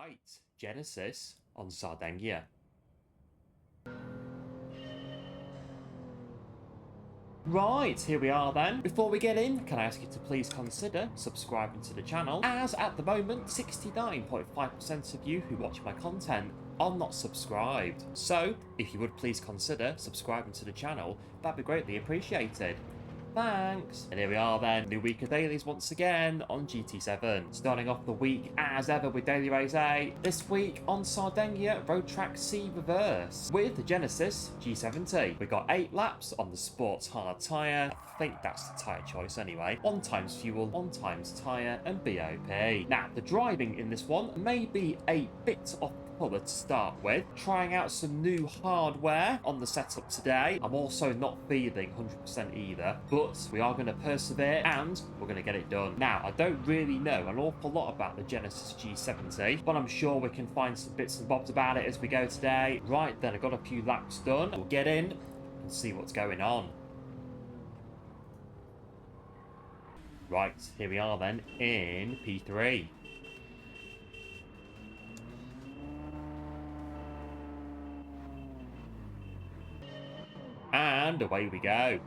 Right, Genesis on Sardegna. Right, here we are then. Before we get in, can I ask you to please consider subscribing to the channel, as at the moment 69.5% of you who watch my content are not subscribed. So, if you would please consider subscribing to the channel, that'd be greatly appreciated. Thanks. And here we are then, new week of dailies once again on GT7. Starting off the week as ever with Daily Race A. This week on Sardegna Road Track C Reverse with the Genesis G70. We got 8 laps on the sports hard tyre. I think that's the tyre choice anyway. 1 times fuel, 1 times tyre and BOP. Now the driving in this one may be a bit off colour to start with. Trying out some new hardware on the setup today. I'm also not feeling 100% either, but we are going to persevere and we're going to get it done. Now, I don't really know an awful lot about the Genesis G70, but I'm sure we can find some bits and bobs about it as we go today. Right then, I've got a few laps done. We'll get in and see what's going on. Right, here we are then in P3. And away we go.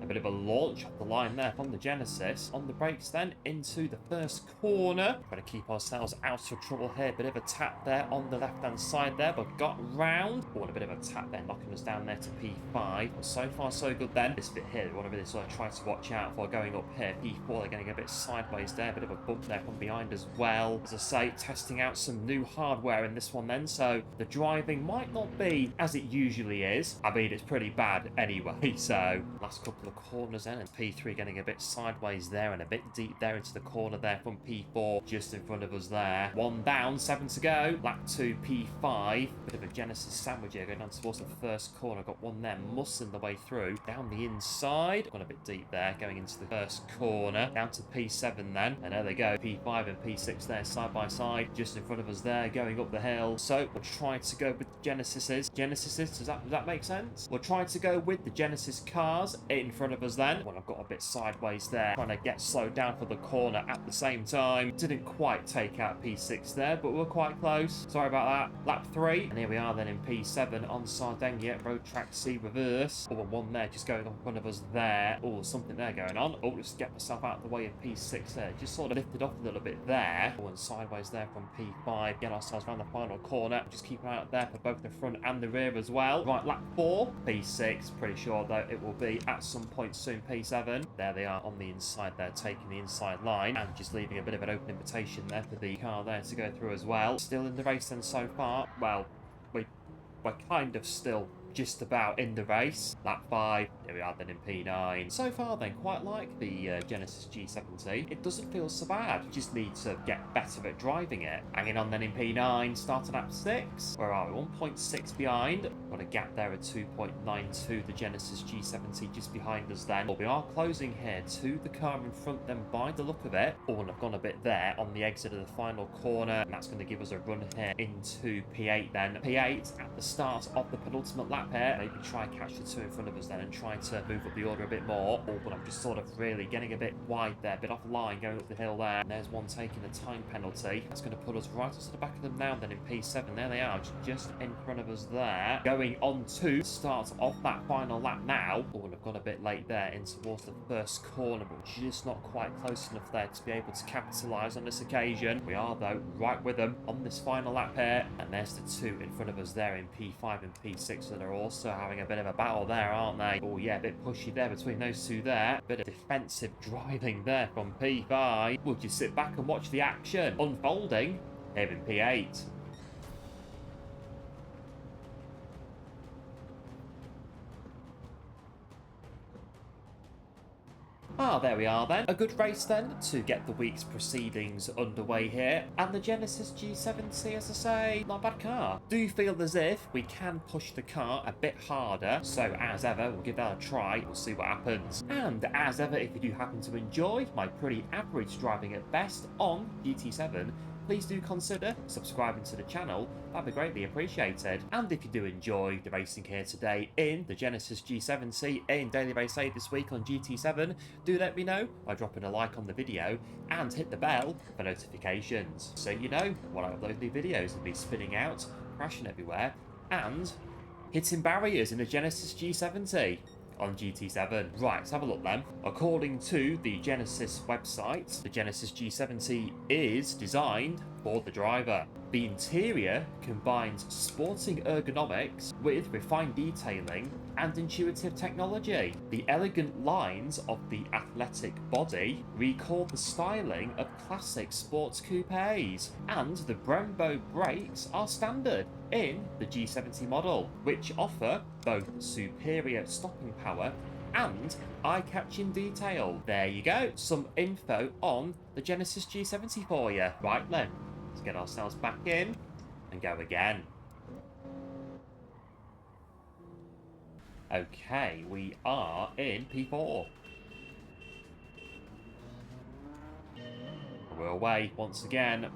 A bit of a launch off the line there from the Genesis. On the brakes then into the first corner. Trying to keep ourselves out of trouble here. Bit of a tap there on the left hand side there, but got round. Oh, and a bit of a tap there, knocking us down there to P5. But so far so good then. This bit here, we want to really sort of try to watch out for going up here. P4, they're getting a bit sideways there. Bit of a bump there from behind as well. As I say, testing out some new hardware in this one then. So the driving might not be as it usually is. I mean, it's pretty bad anyway. So last couple of corners then, and P3 getting a bit sideways there and a bit deep there into the corner there from P4 just in front of us there. 1 down, 7 to go. Lap 2, P5. Bit of a Genesis sandwich here going down towards the first corner. Got one there muscling the way through. Down the inside. Gone a bit deep there going into the first corner. Down to P7 then. And there they go. P5 and P6 there side by side just in front of us there going up the hill. So we'll try to go with the Genesises. Does that make sense? We'll try to go with the Genesis cars in front of us then. Well, I've got a bit sideways there, trying to get slowed down for the corner at the same time. Didn't quite take out P6 there, but we're quite close. Sorry about that. Lap 3, and here we are then in P7 on Sardegna Road Track C Reverse. Oh, and one there just going in front of us there. Oh, something there going on. Oh, just get myself out of the way of P6 there. Just sort of lifted off a little bit there. Oh, and sideways there from P5. Get ourselves around the final corner. Just keep an eye out there for both the front and the rear as well. Right, lap 4, P6. Pretty sure though it will be at some point soon P7. There they are on the inside there, taking the inside line and just leaving a bit of an open invitation there for the car there to go through as well. Still in the race then so far. Well, we're kind of still just about in the race. Lap 5, here we are then in P9. So far then, quite like the Genesis G70. It doesn't feel so bad. You just need to get better at driving it. Hanging on then in P9, starting at 6. Where are we? 1.6 behind. Got a gap there at 2.92. The Genesis G70 just behind us then. But we are closing here to the car in front then by the look of it. Oh, and I've gone a bit there on the exit of the final corner. And that's going to give us a run here into P8 then. P8 at the start of the penultimate lap here. Maybe try and catch the 2 in front of us then and try to move up the order a bit more. Oh, but I'm just sort of really getting a bit wide there, a bit off line going up the hill there. And there's one taking a time penalty. That's going to put us right to the back of them now then in P7. There they are, just in front of us there. Going on to start off that final lap now. Oh, and I've gone a bit late there in towards the first corner, but just not quite close enough there to be able to capitalise on this occasion. We are though right with them on this final lap here. And there's the 2 in front of us there in P5 and P6 that are also having a bit of a battle there, aren't they? Oh yeah, a bit pushy there between those 2 there. Bit of defensive driving there from P5. We'll just sit back and watch the action unfolding here in P8. Ah, there we are then. A good race then to get the week's proceedings underway here. And the Genesis G70, as I say, not a bad car. Do feel as if we can push the car a bit harder. So as ever, we'll give that a try. We'll see what happens. And as ever, if you do happen to enjoy my pretty average driving at best on GT7, please do consider subscribing to the channel. That'd be greatly appreciated. And if you do enjoy the racing here today in the Genesis G70 in Daily Race 8 this week on GT7, do let me know by dropping a like on the video and hit the bell for notifications, so you know when I upload new videos and be spinning out, crashing everywhere, and hitting barriers in the Genesis G70 on GT7. Right, let's have a look then. According to the Genesis website, the Genesis G70 is designed for the driver. The interior combines sporting ergonomics with refined detailing and intuitive technology. The elegant lines of the athletic body recall the styling of classic sports coupes, and the Brembo brakes are standard in the G70 model, which offer both superior stopping power and eye-catching detail. There you go, some info on the Genesis G70 for you. Right then, let's get ourselves back in and go again. Okay, we are in P4. We're away once again.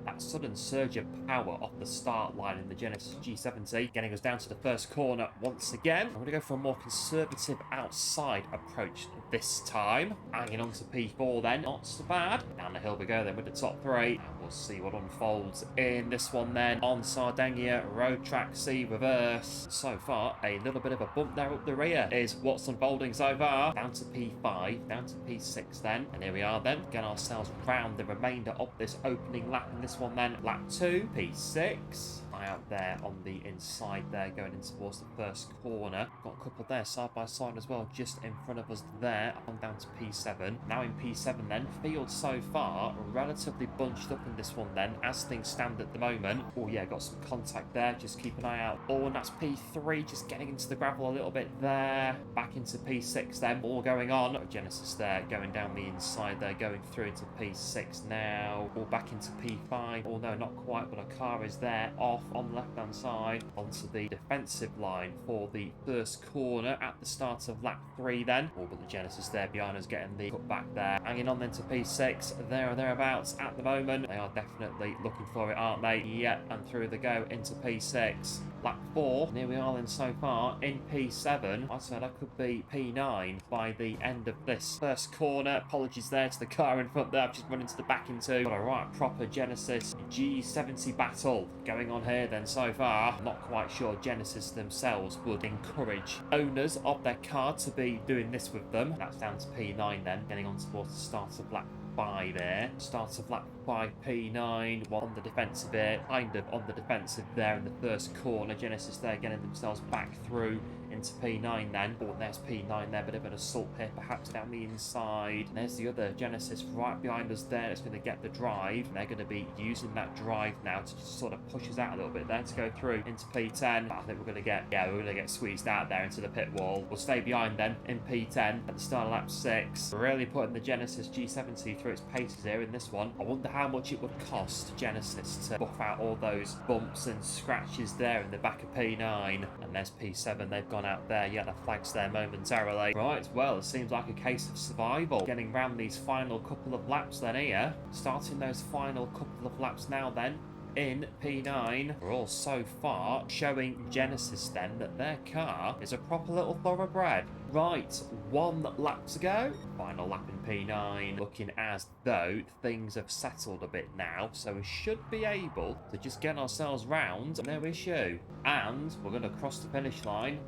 That sudden surge of power off the start line in the Genesis G70, getting us down to the first corner once again. I'm going to go for a more conservative outside approach this time. Hanging on to P4 then, not so bad. Down the hill we go then with the top three, and we'll see what unfolds in this one then. On Sardegna, road track C reverse. So far, a little bit of a bump there up the rear is what's unfolding so far. Down to P5, down to P6 then, and here we are then, getting ourselves round the remainder of this opening lap in this one then. Lap 2, P6. Out there on the inside there, going in towards the first corner. Got a couple there side by side as well, just in front of us there. On down to P7. Now in P7 then. Field so far relatively bunched up in this one then, as things stand at the moment. Oh yeah, got some contact there. Just keep an eye out. Oh, and that's P3, just getting into the gravel a little bit there. Back into P6 then. All going on. Genesis there, going down the inside there, going through into P6 now. All back into P5. Oh no, not quite, but a car is there off on the left hand side onto the defensive line for the first corner at the start of lap 3 then. Oh, but the Genesis there behind us getting the cut back there. Hanging on then to P6, there or thereabouts at the moment. They are definitely looking for it, aren't they? Yep, and through they go into P6. Lap 4, and here we are then so far in P7. I said that could be P9 by the end of this first corner. Apologies there to the car in front there. I've just run into the back into. Got a right proper Genesis G70 battle going on here then so far. I'm not quite sure Genesis themselves would encourage owners of their car to be doing this with them. That's down to P9 then, getting on towards the start of lap 5 there. Start of lap 5, P9, one on the defensive here, kind of on the defensive there in the first corner. Genesis there getting themselves back through into P9 then. Oh, there's P9 there, bit of an assault here perhaps down the inside. And there's the other Genesis right behind us there that's going to get the drive. And they're going to be using that drive now to just sort of push us out a little bit there to go through into P10. But I think we're going to get, we're going to get squeezed out there into the pit wall. We'll stay behind then in P10 at the start of lap 6. Really putting the Genesis G70 through its paces here in this one. I wonder how much it would cost Genesis to buff out all those bumps and scratches there in the back of P9. And there's P7, they've gone out there. Yeah, the flag's there momentarily. Right, well, it seems like a case of survival. Getting round these final couple of laps then here. Starting those final couple of laps now then. In P9, we're all so far showing Genesis then that their car is a proper little thoroughbred. Right, 1 lap to go. Final lap in P9. Looking as though things have settled a bit now, so we should be able to just get ourselves round, no issue. And we're going to cross the finish line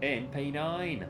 in P9.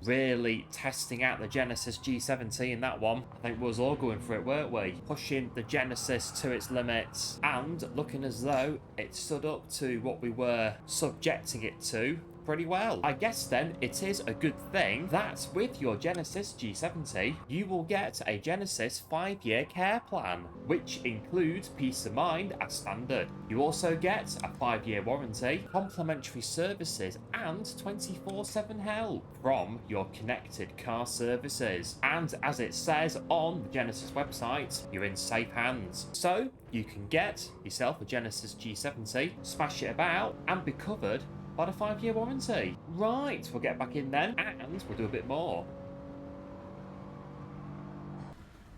Really testing out the Genesis G70 in that one. I think we was all going for it, weren't we? Pushing the Genesis to its limits and looking as though it stood up to what we were subjecting it to pretty well. I guess then it is a good thing that with your Genesis G70 you will get a Genesis 5-year care plan, which includes peace of mind as standard. You also get a 5-year warranty, complimentary services and 24/7 help from your connected car services. And as it says on the Genesis website, you're in safe hands. So you can get yourself a Genesis G70, smash it about and be covered by the 5-year warranty. Right, we'll get back in then, and we'll do a bit more.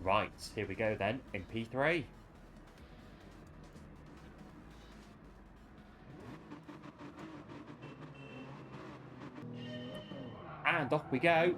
Right, here we go then, in P3. And off we go.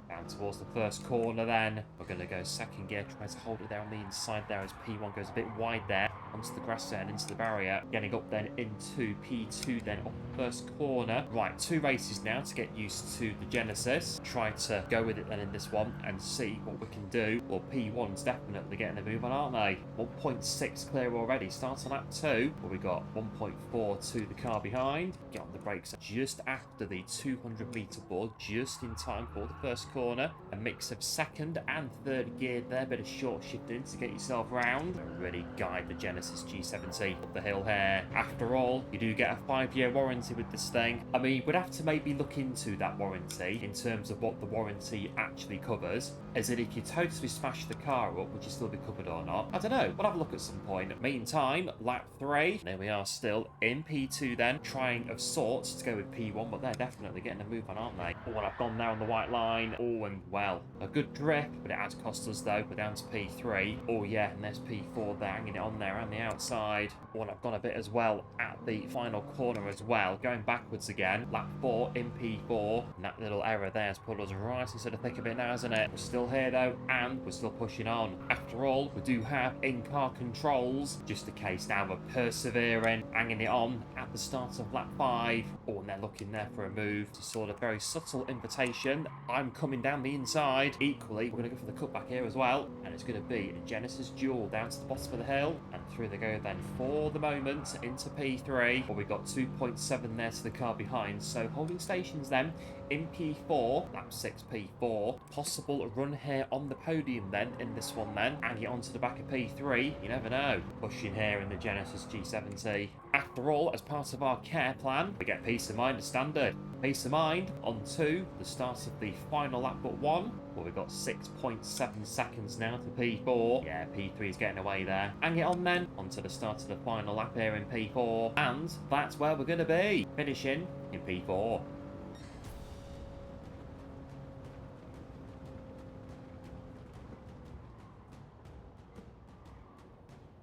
Down towards the first corner then. We're going to go second gear, try to hold it there on the inside there as P1 goes a bit wide there. Onto the grass there and into the barrier. Getting up then into P2 then off the first corner. Right, 2 races now to get used to the Genesis. Try to go with it then in this one and see what we can do. Well, P1's definitely getting a move on, aren't they? 1.6 clear already. Start on lap 2. Well, we got 1.4 to the car behind. Get on the brakes just after the 200-meter board, just in time for the first corner. A mix of second and third gear there. Bit of short shifting to get yourself round. Really guide the Genesis G70 up the hill here. After all, you do get a 5-year warranty with this thing. I mean, we'd have to maybe look into that warranty in terms of what the warranty actually covers. As in, if you totally smash the car up, would you still be covered or not? I don't know. We'll have a look at some point. Meantime, lap 3. There we are still in P2 then. Trying of sorts to go with P1, but they're definitely getting a move on, aren't they? Oh, and I've gone there on the white line. Oh, and well, a good drift, but it has cost us though. We're down to P3. Oh yeah, and there's P4 there, hanging it on there and the outside. Oh, and I've gone a bit as well at the final corner as well. Going backwards again. Lap 4 in P4. And that little error there has put us right into the thick of it now, hasn't it? We're still here though, and we're still pushing on. After all, we do have in-car controls. Just a case now of persevering, hanging it on at the start of lap 5. Oh, and they're looking there for a move to sort of very subtle invitation. I'm coming down the inside. Equally, we're going to go for the cutback here as well. And it's going to be a Genesis duel down to the bottom of the hill. And through they go then for the moment into P3. Well, we've got 2.7 there to the car behind. So holding stations then in P4, lap 6 P4. Possible run here on the podium then in this one then. And get onto the back of P3. You never know. Pushing here in the Genesis G70. After all, as part of our care plan, we get peace of mind as standard. Peace of mind onto the start of the final lap but 1. Well, we've got 6.7 seconds now to P4. Yeah, P3 is getting away there. Hang it on then, onto the start of the final lap here in P4. And that's where we're going to be, finishing in P4.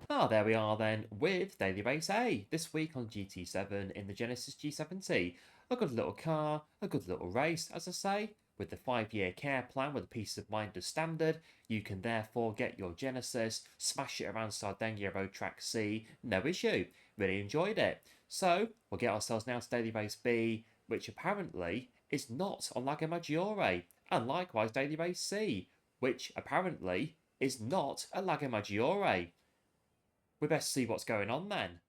Ah, there we are then with Daily Race A. This week on GT7 in the Genesis G70. A good little car, a good little race, as I say. With the 5-year care plan with a peace of mind as standard, you can therefore get your Genesis, smash it around Sardegna Road Track C, no issue. Really enjoyed it. So, we'll get ourselves now to Daily Race B, which apparently is not on Lago Maggiore, and likewise Daily Race C, which apparently is not at Lago Maggiore. We best see what's going on then.